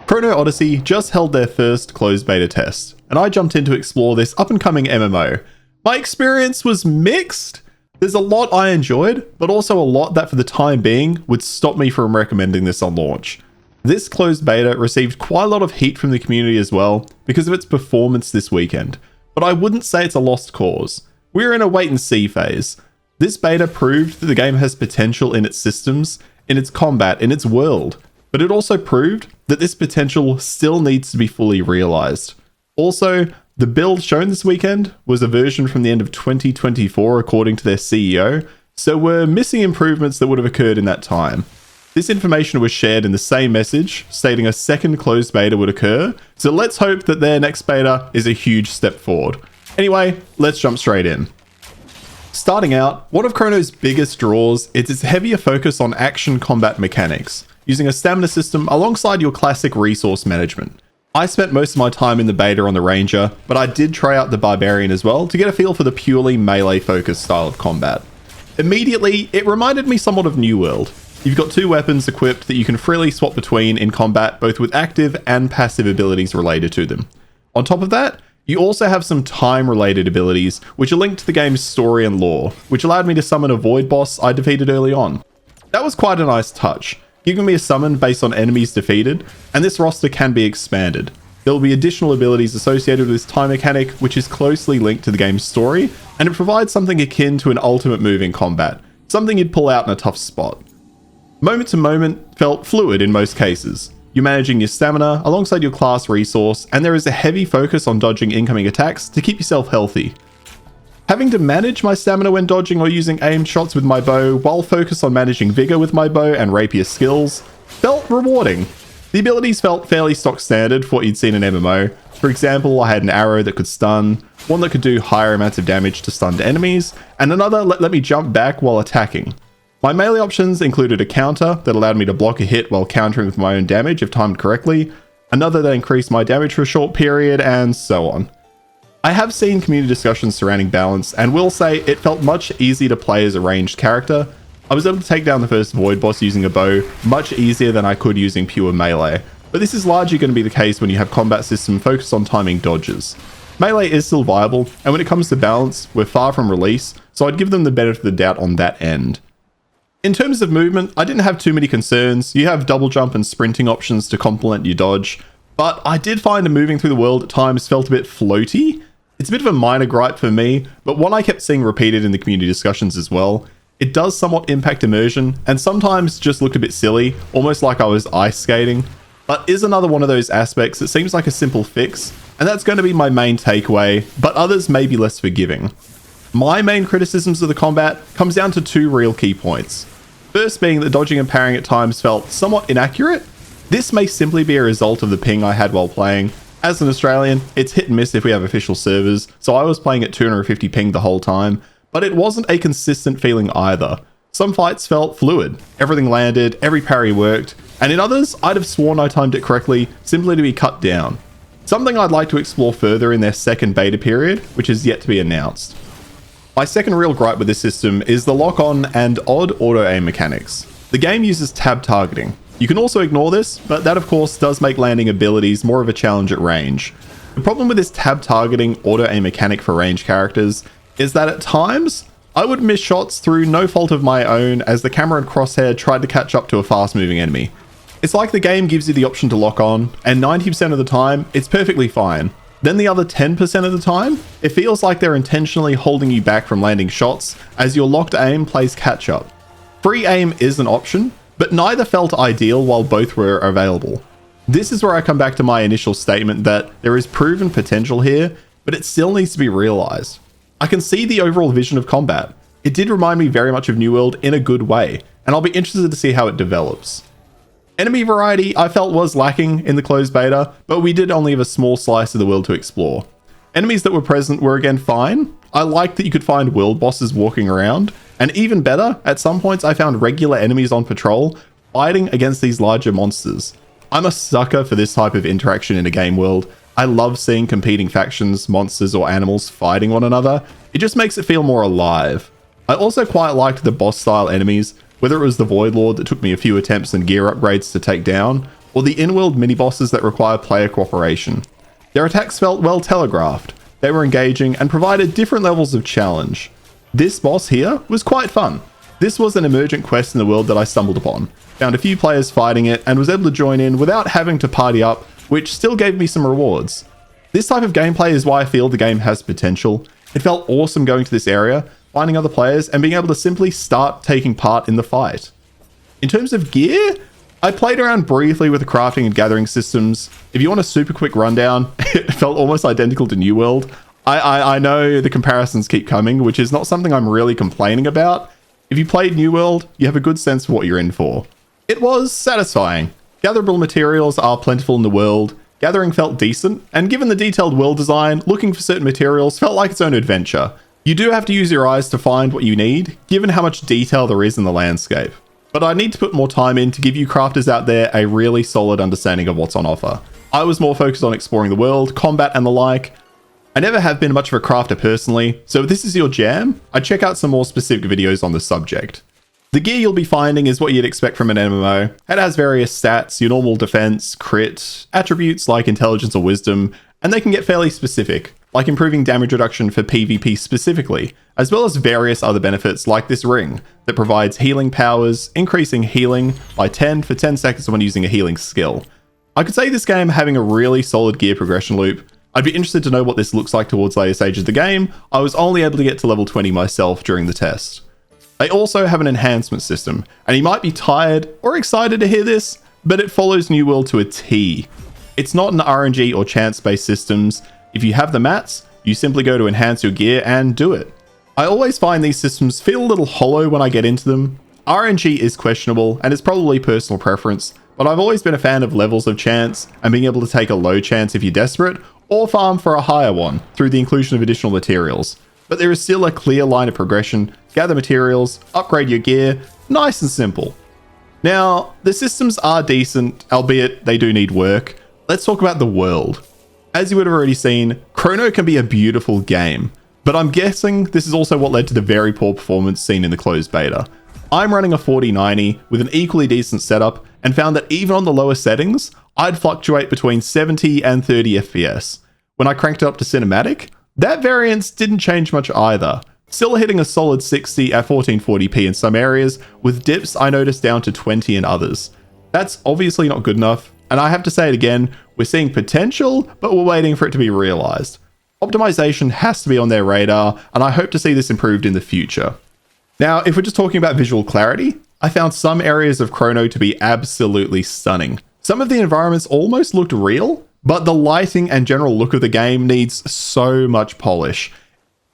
Chrono Odyssey just held their first closed beta test, and I jumped in to explore this up-and-coming MMO. My experience was mixed. There's a lot I enjoyed, but also a lot that for the time being would stop me from recommending this on launch. This closed beta received quite a lot of heat from the community as well because of its performance this weekend, but I wouldn't say it's a lost cause. We're in a wait and see phase. This beta proved that the game has potential in its systems, in its combat, in its world, but it also proved that this potential still needs to be fully realized. Also, the build shown this weekend was a version from the end of 2024 according to their CEO, so we're missing improvements that would have occurred in that time. This information was shared in the same message, stating a second closed beta would occur, so let's hope that their next beta is a huge step forward. Anyway, let's jump straight in. Starting out, one of Chrono's biggest draws is its heavier focus on action combat mechanics, using a stamina system alongside your classic resource management. I spent most of my time in the beta on the Ranger, but I did try out the Barbarian as well to get a feel for the purely melee-focused style of combat. Immediately, it reminded me somewhat of New World. You've got two weapons equipped that you can freely swap between in combat, both with active and passive abilities related to them. On top of that, you also have some time-related abilities, which are linked to the game's story and lore, which allowed me to summon a Void boss I defeated early on. That was quite a nice touch, giving me a summon based on enemies defeated, and this roster can be expanded. There will be additional abilities associated with this time mechanic, which is closely linked to the game's story, and it provides something akin to an ultimate move in combat, something you'd pull out in a tough spot. Moment to moment felt fluid in most cases. You're managing your stamina alongside your class resource, and there is a heavy focus on dodging incoming attacks to keep yourself healthy. Having to manage my stamina when dodging or using aimed shots with my bow, while focused on managing vigor with my bow and rapier skills, felt rewarding. The abilities felt fairly stock standard for what you'd seen in MMO. For example, I had an arrow that could stun, one that could do higher amounts of damage to stunned enemies, and another let me jump back while attacking. My melee options included a counter that allowed me to block a hit while countering with my own damage if timed correctly, another that increased my damage for a short period, and so on. I have seen community discussions surrounding balance, and will say it felt much easier to play as a ranged character. I was able to take down the first Void boss using a bow much easier than I could using pure melee, but this is largely going to be the case when you have combat system focused on timing dodges. Melee is still viable, and when it comes to balance, we're far from release, so I'd give them the benefit of the doubt on that end. In terms of movement, I didn't have too many concerns. You have double jump and sprinting options to complement your dodge, but I did find that moving through the world at times felt a bit floaty. It's a bit of a minor gripe for me, but one I kept seeing repeated in the community discussions as well. It does somewhat impact immersion, and sometimes just looked a bit silly, almost like I was ice skating, but is another one of those aspects that seems like a simple fix, and that's going to be my main takeaway, but others may be less forgiving. My main criticisms of the combat comes down to two real key points. First being that dodging and parrying at times felt somewhat inaccurate. This may simply be a result of the ping I had while playing. As an Australian, it's hit and miss if we have official servers, so I was playing at 250 ping the whole time, but it wasn't a consistent feeling either. Some fights felt fluid, everything landed, every parry worked, and in others, I'd have sworn I timed it correctly, simply to be cut down. Something I'd like to explore further in their second beta period, which is yet to be announced. My second real gripe with this system is the lock-on and odd auto-aim mechanics. The game uses tab targeting. You can also ignore this, but that of course does make landing abilities more of a challenge at range. The problem with this tab targeting auto-aim mechanic for range characters is that at times, I would miss shots through no fault of my own as the camera and crosshair tried to catch up to a fast-moving enemy. It's like the game gives you the option to lock on, and 90% of the time, it's perfectly fine. Then the other 10% of the time, it feels like they're intentionally holding you back from landing shots as your locked aim plays catch up. Free aim is an option, but neither felt ideal while both were available. This is where I come back to my initial statement that there is proven potential here, but it still needs to be realized. I can see the overall vision of combat. It did remind me very much of New World in a good way, and I'll be interested to see how it develops. Enemy variety I felt was lacking in the closed beta, but we did only have a small slice of the world to explore. Enemies that were present were again fine. I liked that you could find world bosses walking around, and even better, at some points I found regular enemies on patrol fighting against these larger monsters. I'm a sucker for this type of interaction in a game world. I love seeing competing factions, monsters, or animals fighting one another. It just makes it feel more alive. I also quite liked the boss style enemies, whether it was the Void Lord that took me a few attempts and gear upgrades to take down, or the in-world mini-bosses that require player cooperation. Their attacks felt well telegraphed, they were engaging, and provided different levels of challenge. This boss here was quite fun. This was an emergent quest in the world that I stumbled upon, found a few players fighting it, and was able to join in without having to party up, which still gave me some rewards. This type of gameplay is why I feel the game has potential. It felt awesome going to this area, finding other players, and being able to simply start taking part in the fight. In terms of gear, I played around briefly with the crafting and gathering systems. If you want a super quick rundown, it felt almost identical to New World. I know the comparisons keep coming, which is not something I'm really complaining about. If you played New World, you have a good sense of what you're in for. It was satisfying. Gatherable materials are plentiful in the world. Gathering felt decent, and given the detailed world design, looking for certain materials felt like its own adventure. You do have to use your eyes to find what you need, given how much detail there is in the landscape. But I need to put more time in to give you crafters out there a really solid understanding of what's on offer. I was more focused on exploring the world, combat, and the like. I never have been much of a crafter personally, so if this is your jam, I'd check out some more specific videos on the subject. The gear you'll be finding is what you'd expect from an MMO. It has various stats, your normal defense, crit, attributes like intelligence or wisdom, and they can get fairly specific, like improving damage reduction for PvP specifically, as well as various other benefits like this ring that provides healing powers, increasing healing by 10 for 10 seconds when using a healing skill. I could say this game having a really solid gear progression loop. I'd be interested to know what this looks like towards later stages of the game. I was only able to get to level 20 myself during the test. They also have an enhancement system, and you might be tired or excited to hear this, but it follows New World to a T. It's not an RNG or chance-based systems. If you have the mats, you simply go to enhance your gear and do it. I always find these systems feel a little hollow when I get into them. RNG is questionable, and it's probably personal preference, but I've always been a fan of levels of chance and being able to take a low chance if you're desperate, or farm for a higher one through the inclusion of additional materials. But there is still a clear line of progression, gather materials, upgrade your gear, nice and simple. Now, the systems are decent, albeit they do need work. Let's talk about the world. As you would have already seen, Chrono can be a beautiful game, but I'm guessing this is also what led to the very poor performance seen in the closed beta. I'm running a 4090 with an equally decent setup and found that even on the lower settings, I'd fluctuate between 70 and 30 FPS. When I cranked it up to cinematic, that variance didn't change much either. Still hitting a solid 60 at 1440p in some areas, with dips I noticed down to 20 in others. That's obviously not good enough, and I have to say it again, we're seeing potential, but we're waiting for it to be realized. Optimization has to be on their radar, and I hope to see this improved in the future. Now, if we're just talking about visual clarity, I found some areas of Chrono to be absolutely stunning. Some of the environments almost looked real, but the lighting and general look of the game needs so much polish.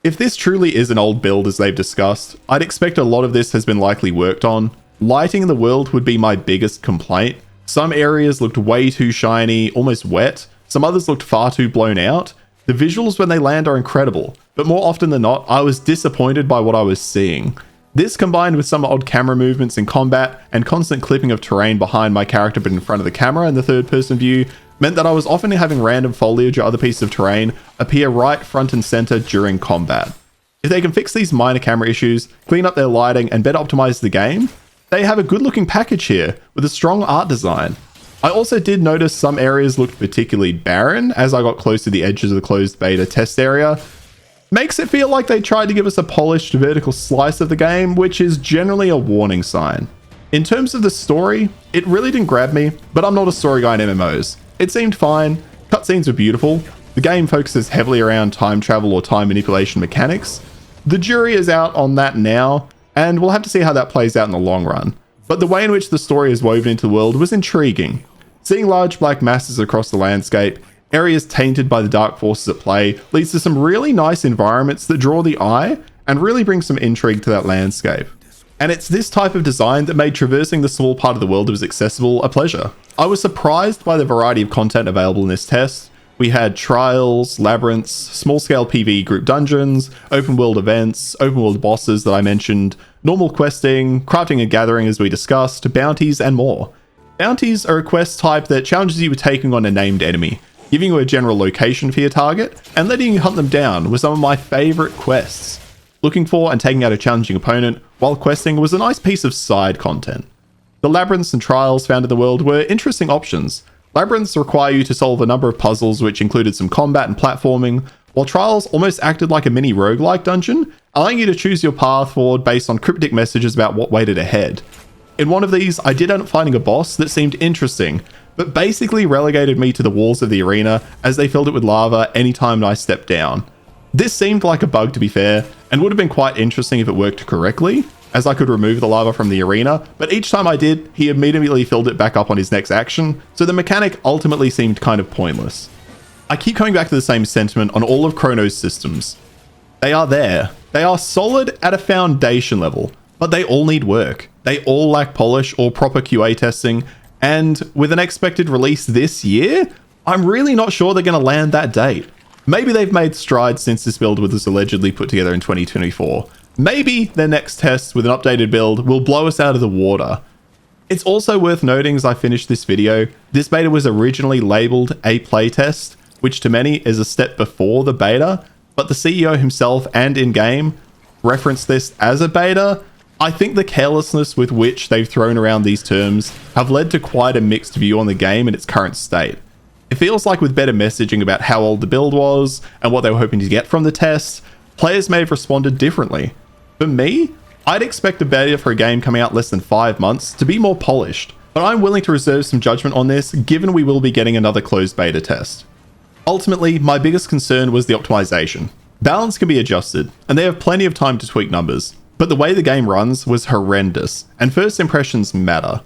If this truly is an old build as they've discussed, I'd expect a lot of this has been likely worked on. Lighting in the world would be my biggest complaint. Some areas looked way too shiny, almost wet. Some others looked far too blown out. The visuals when they land are incredible, but more often than not, I was disappointed by what I was seeing. This combined with some odd camera movements in combat and constant clipping of terrain behind my character but in front of the camera in the third person view meant that I was often having random foliage or other pieces of terrain appear right front and center during combat. If they can fix these minor camera issues, clean up their lighting and better optimize the game, they have a good looking package here with a strong art design. I also did notice some areas looked particularly barren as I got close to the edges of the closed beta test area. Makes it feel like they tried to give us a polished vertical slice of the game, which is generally a warning sign. In terms of the story, it really didn't grab me, but I'm not a story guy in MMOs. It seemed fine, cutscenes were beautiful, the game focuses heavily around time travel or time manipulation mechanics. The jury is out on that now, and we'll have to see how that plays out in the long run. But the way in which the story is woven into the world was intriguing. Seeing large black masses across the landscape, areas tainted by the dark forces at play, leads to some really nice environments that draw the eye and really bring some intrigue to that landscape. And it's this type of design that made traversing the small part of the world that was accessible a pleasure. I was surprised by the variety of content available in this test. We had trials, labyrinths, small-scale PvE group dungeons, open-world events, open-world bosses that I mentioned, normal questing, crafting and gathering as we discussed, bounties, and more. Bounties are a quest type that challenges you with taking on a named enemy, giving you a general location for your target, and letting you hunt them down were some of my favourite quests. Looking for and taking out a challenging opponent while questing was a nice piece of side content. The labyrinths and trials found in the world were interesting options. Labyrinths require you to solve a number of puzzles which included some combat and platforming, while trials almost acted like a mini roguelike dungeon, allowing you to choose your path forward based on cryptic messages about what waited ahead. In one of these, I did end up finding a boss that seemed interesting, but basically relegated me to the walls of the arena as they filled it with lava anytime I stepped down. This seemed like a bug, to be fair, and would have been quite interesting if it worked correctly, as I could remove the lava from the arena, but each time I did, he immediately filled it back up on his next action, so the mechanic ultimately seemed kind of pointless. I keep coming back to the same sentiment on all of Chrono's systems. They are there. They are solid at a foundation level, but they all need work. They all lack polish or proper QA testing, and with an expected release this year, I'm really not sure they're going to land that date. Maybe they've made strides since this build was allegedly put together in 2024. Maybe their next test with an updated build will blow us out of the water. It's also worth noting as I finish this video, this beta was originally labeled a playtest, which to many is a step before the beta, but the CEO himself and in-game referenced this as a beta. I think the carelessness with which they've thrown around these terms have led to quite a mixed view on the game in its current state. It feels like with better messaging about how old the build was and what they were hoping to get from the test, players may have responded differently. For me, I'd expect a beta for a game coming out less than 5 months to be more polished, but I'm willing to reserve some judgment on this given we will be getting another closed beta test. Ultimately, my biggest concern was the optimization. Balance can be adjusted, and they have plenty of time to tweak numbers, but the way the game runs was horrendous, and first impressions matter.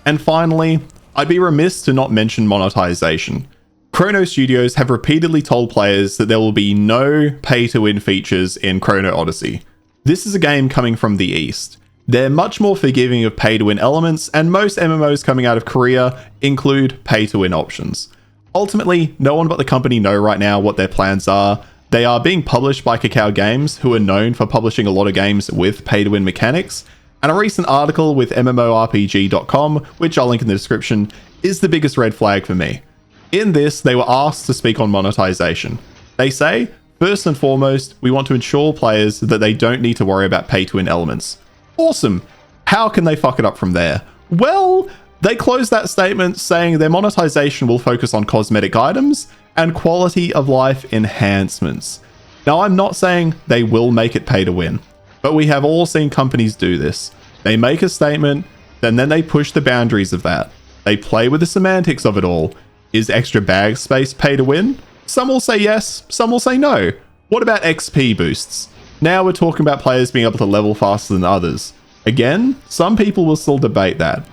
And finally, I'd be remiss to not mention monetization. Chrono Studios have repeatedly told players that there will be no pay-to-win features in Chrono Odyssey. This is a game coming from the East. They're much more forgiving of pay-to-win elements, and most MMOs coming out of Korea include pay-to-win options. Ultimately, no one but the company know right now what their plans are. They are being published by Kakao Games, who are known for publishing a lot of games with pay-to-win mechanics, and a recent article with MMORPG.com, which I'll link in the description, is the biggest red flag for me. In this, they were asked to speak on monetization. They say, first and foremost, we want to ensure players that they don't need to worry about pay-to-win elements. Awesome. How can they fuck it up from there? Well, they closed that statement saying their monetization will focus on cosmetic items and quality of life enhancements. Now, I'm not saying they will make it pay to win, but we have all seen companies do this. They make a statement, and then they push the boundaries of that. They play with the semantics of it all. Is extra bag space pay to win? Some will say yes, some will say no. What about XP boosts? Now we're talking about players being able to level faster than others. Again, some people will still debate that.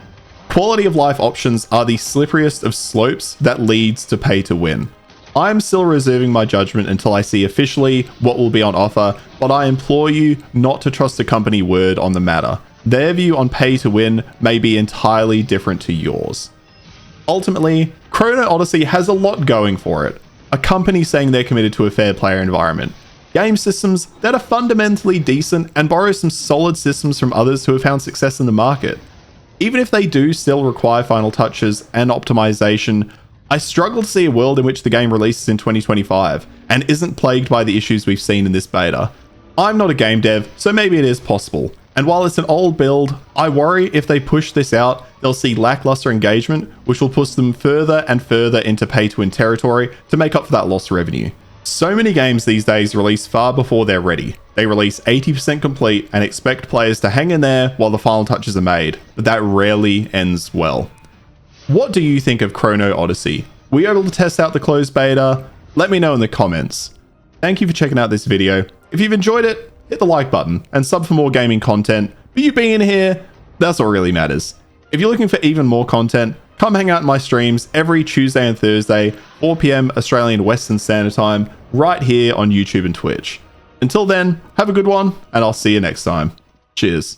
Quality of life options are the slipperiest of slopes that leads to pay to win. I'm still reserving my judgment until I see officially what will be on offer, but I implore you not to trust a company word on the matter. Their view on pay to win may be entirely different to yours. Ultimately, Chrono Odyssey has a lot going for it. A company saying they're committed to a fair player environment. Game systems that are fundamentally decent and borrow some solid systems from others who have found success in the market. Even if they do still require final touches and optimization, I struggle to see a world in which the game releases in 2025 and isn't plagued by the issues we've seen in this beta. I'm not a game dev, so maybe it is possible. And while it's an old build, I worry if they push this out, they'll see lackluster engagement, which will push them further and further into pay-to-win territory to make up for that lost revenue. So many games these days release far before they're ready. They release 80% complete and expect players to hang in there while the final touches are made, but that rarely ends well. What do you think of Chrono Odyssey? Were you able to test out the closed beta? Let me know in the comments. Thank you for checking out this video. If you've enjoyed it, hit the like button and sub for more gaming content. But you being here, that's what really matters. If you're looking for even more content, come hang out in my streams every Tuesday and Thursday, 4 PM Australian Western Standard Time, right here on YouTube and Twitch. Until then, have a good one, and I'll see you next time. Cheers.